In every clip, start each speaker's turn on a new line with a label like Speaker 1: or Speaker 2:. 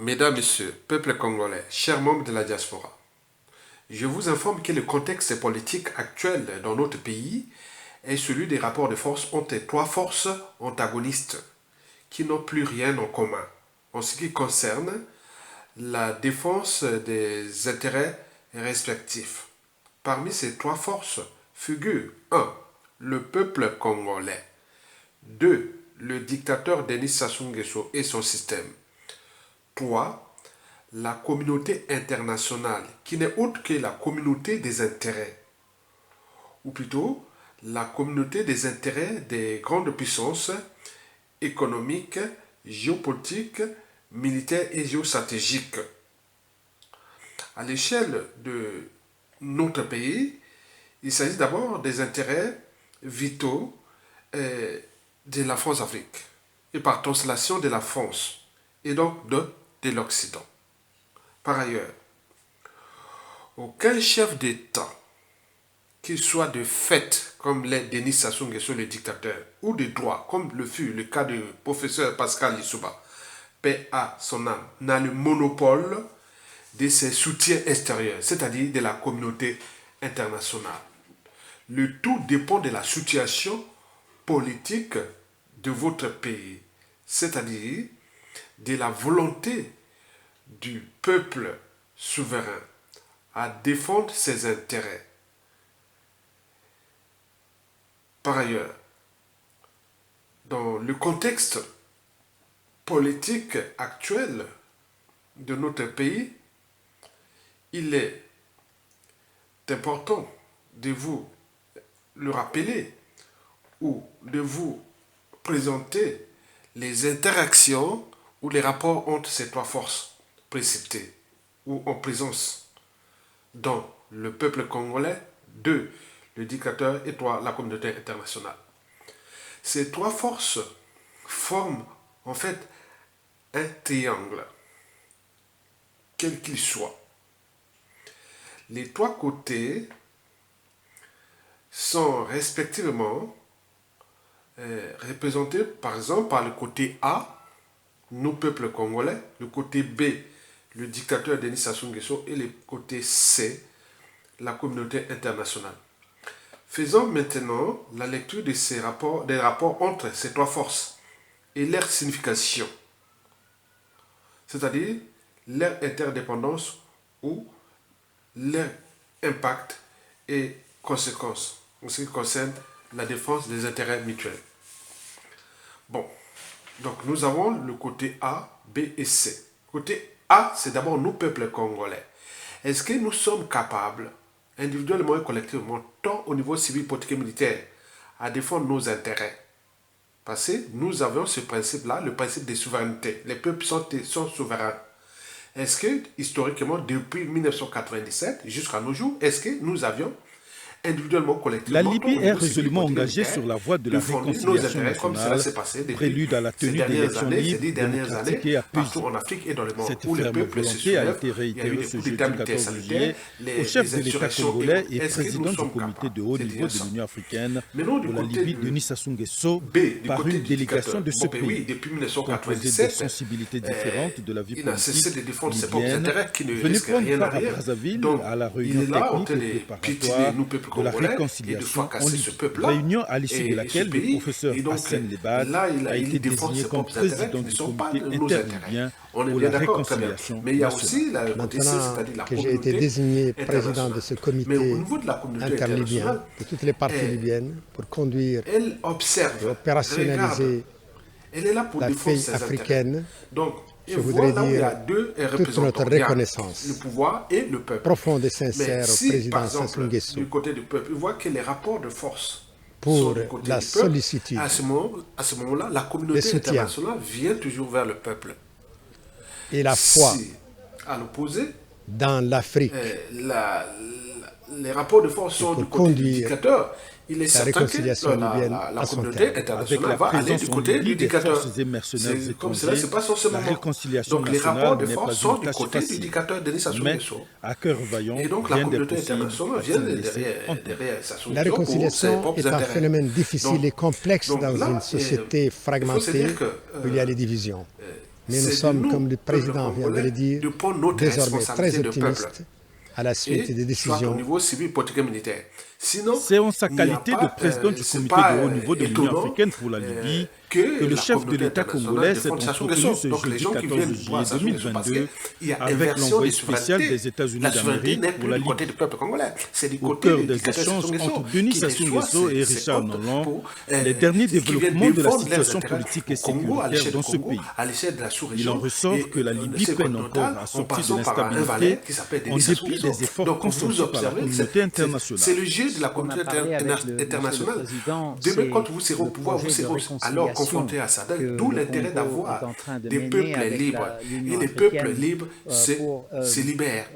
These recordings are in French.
Speaker 1: Mesdames, Messieurs, peuple congolais, chers membres de la diaspora, je vous informe que le contexte politique actuel dans notre pays est celui des rapports de force entre trois forces antagonistes qui n'ont plus rien en commun en ce qui concerne la défense des intérêts respectifs. Parmi ces trois forces figurent 1. Le peuple congolais, 2. Le dictateur Denis Sassou Nguesso et son système, 3. La communauté internationale, qui n'est autre que la communauté des intérêts, ou plutôt la communauté des intérêts des grandes puissances économiques, géopolitiques, militaires et géostratégiques. À l'échelle de notre pays, il s'agit d'abord des intérêts vitaux de la France-Afrique et par translation de la France et donc de l'Occident. Par ailleurs, aucun chef d'État, qu'il soit de fait comme les Denis Sassou Nguesso, le dictateur, ou de droit, comme le fut le cas du professeur Pascal Lissouba, paix à son âme, n'a le monopole de ses soutiens extérieurs, c'est-à-dire de la communauté internationale. Le tout dépend de la situation politique de votre pays, c'est-à-dire de la volonté du peuple souverain à défendre ses intérêts. Par ailleurs, dans le contexte politique actuel de notre pays, il est important de vous le rappeler ou de vous présenter les interactions ou les rapports entre ces trois forces précipitées ou en présence dans le peuple congolais, 2. Le dictateur et 3. La communauté internationale. Ces trois forces forment en fait un triangle, quel qu'il soit. Les trois côtés sont respectivement représentés par exemple par le côté A, nous peuple congolais, le côté B, le dictateur Denis Sassou Nguesso et le côté C, la communauté internationale. Faisons maintenant la lecture de ces rapports, des rapports entre ces trois forces et leur signification, c'est-à-dire leur interdépendance ou leur impact et conséquences en ce qui concerne la défense des intérêts mutuels. Bon, donc nous avons le côté A, B et C. Côté A, c'est d'abord nous, peuple congolais. Est-ce que nous sommes capables, individuellement et collectivement, tant au niveau civil, politique et militaire, à défendre nos intérêts? Parce que nous avons ce principe-là, le principe de souveraineté. Les peuples sont souverains. Est-ce que, historiquement, depuis 1997 jusqu'à nos jours, est-ce que nous avions individuellement, collectivement,
Speaker 2: la Libye est résolument engagée sur la voie de la réconciliation nationale, prélude à la tenue d'élections libres, démocratiques et apaisées. Cette ferme volonté a été réitérée ce jeudi 14 juillet au chef de l'État congolais et président du comité de haut niveau de l'Union africaine pour la Libye, Denis Sassou Nguesso, par une délégation de ce pays, composée de sensibilités différentes de la vie politique libyenne, venue prendre part à Brazzaville à la réunion technique préparatoire de la réconciliation en Libye, réunion à l'issue de laquelle le professeur Hassan Lebad a été désigné comme président du comité interlibyen pour la réconciliation nationale.
Speaker 3: Maintenant que j'ai été désigné président de ce comité interlibyen de toutes les parties libyennes pour conduire et opérationnaliser la paix africaine, je voudrais dire toute notre reconnaissance profonde et sincère au président Sassou Nguesso pour la sollicitude,
Speaker 1: à ce moment-là, la communauté internationale vient toujours vers le peuple.
Speaker 3: Et la foi
Speaker 1: à l'opposé,
Speaker 3: dans l'Afrique,
Speaker 1: les rapports de force sont du côté du dictateur. Il est certain que la communauté internationale va aller du côté du dictateur. C'est comme cela se passe en ce moment. Donc les rapports de force sont du côté du dictateur Denis Sassou Nguesso. Et donc la communauté internationale vient derrière Sassou Nguesso.
Speaker 3: La réconciliation est un phénomène difficile et complexe dans une société fragmentée où il y a des divisions. Mais nous sommes, comme le président vient de le dire, désormais très optimistes à la suite des décisions.
Speaker 1: Au niveau civil, politique et militaire. Sinon,
Speaker 2: c'est en sa qualité de président du comité de haut niveau de l'Union africaine pour la Libye que le chef de l'État congolais s'est entretenu ce jeudi 14 juillet 2022 avec l'envoyé spécial des États-Unis d'Amérique pour la Libye. Au cœur des échanges entre Denis Sassou Nguesso et Richard Nolon, les derniers développements de la situation politique et sécuritaire dans ce pays. Il en ressort que la Libye peine encore à sortir de l'instabilité en dépit des efforts consentis par la communauté internationale.
Speaker 1: C'est le jeu de la communauté internationale. Demain, quand vous serez au pouvoir, vous serez alors confronté à ça. D'où l'intérêt d'avoir des peuples libres. Et les peuples libres se libèrent.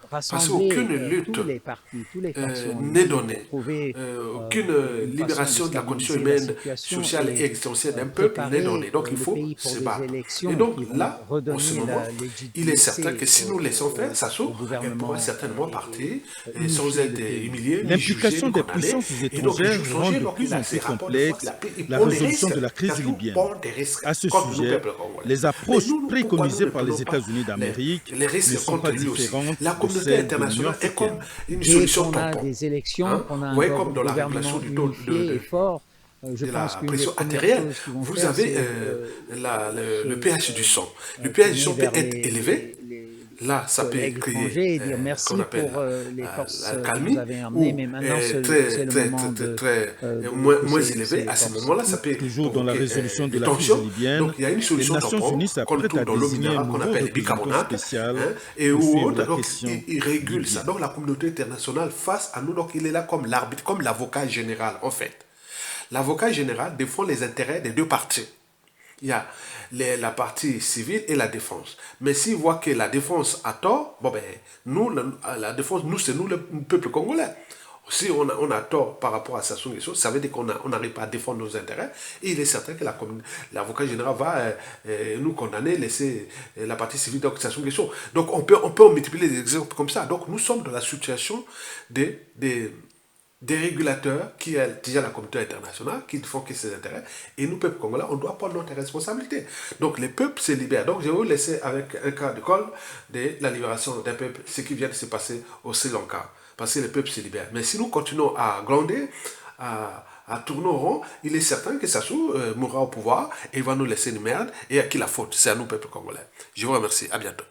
Speaker 1: Parce qu'aucune lutte n'est donnée, aucune libération de la condition humaine, sociale et existentielle d'un peuple n'est donnée. Donc il faut se battre. Et donc là, en ce moment, il est certain que si nous laissons faire, Sassou pourra certainement partir sans être humilié.
Speaker 2: L'implication des puissances étrangères rend de plus en plus complexe la résolution de la crise libyenne. À ce sujet, les approches préconisées par les États-Unis d'Amérique ne sont pas différentes de celles internationale est comme une solution tampon.
Speaker 4: Des élections, qu'on a un
Speaker 1: comme dans la régulation du taux
Speaker 4: de fort.
Speaker 1: Je pense que pression artérielle, vous avez le pH du sang. Le pH du sang peut être élevé. Là, ça peut créer
Speaker 4: qu'on appelle
Speaker 1: l'alcalmie ou moins élevé. À ce moment-là, ça peut
Speaker 2: toujours dans la résolution de la crise libyenne.
Speaker 1: Donc, il y a une solution tampon qu'on trouve dans l'eau minérale qu'on appelle bicarbonate et où autre. Donc, il régule ça. Donc, la communauté internationale face à nous, donc il est là comme l'arbitre, comme l'avocat général en fait. L'avocat général défend les intérêts des deux parties. Il y a la partie civile et la défense. Mais s'il voit que la défense a tort, bon ben, nous, la défense, c'est nous le peuple congolais. Si on a tort par rapport à Sassou Nguesso, ça veut dire qu'on n'arrive pas à défendre nos intérêts. Et il est certain que l'avocat général va nous condamner, laisser la partie civile de Sassou Nguesso. Donc on peut multiplier les exemples comme ça. Donc nous sommes dans la situation des régulateurs qui est déjà la communauté internationale, qui font que ses intérêts, et nous, peuple congolais, on doit prendre notre responsabilité. Donc les peuples se libèrent. Donc je vais vous laisser avec un cas de colle de la libération d'un peuple, ce qui vient de se passer au Sri Lanka, parce que les peuples se libèrent. Mais si nous continuons à glander, à tourner au rond, il est certain que Sassou mourra au pouvoir et il va nous laisser une merde, et à qui la faute? C'est à nous, peuple congolais. Je vous remercie, à bientôt.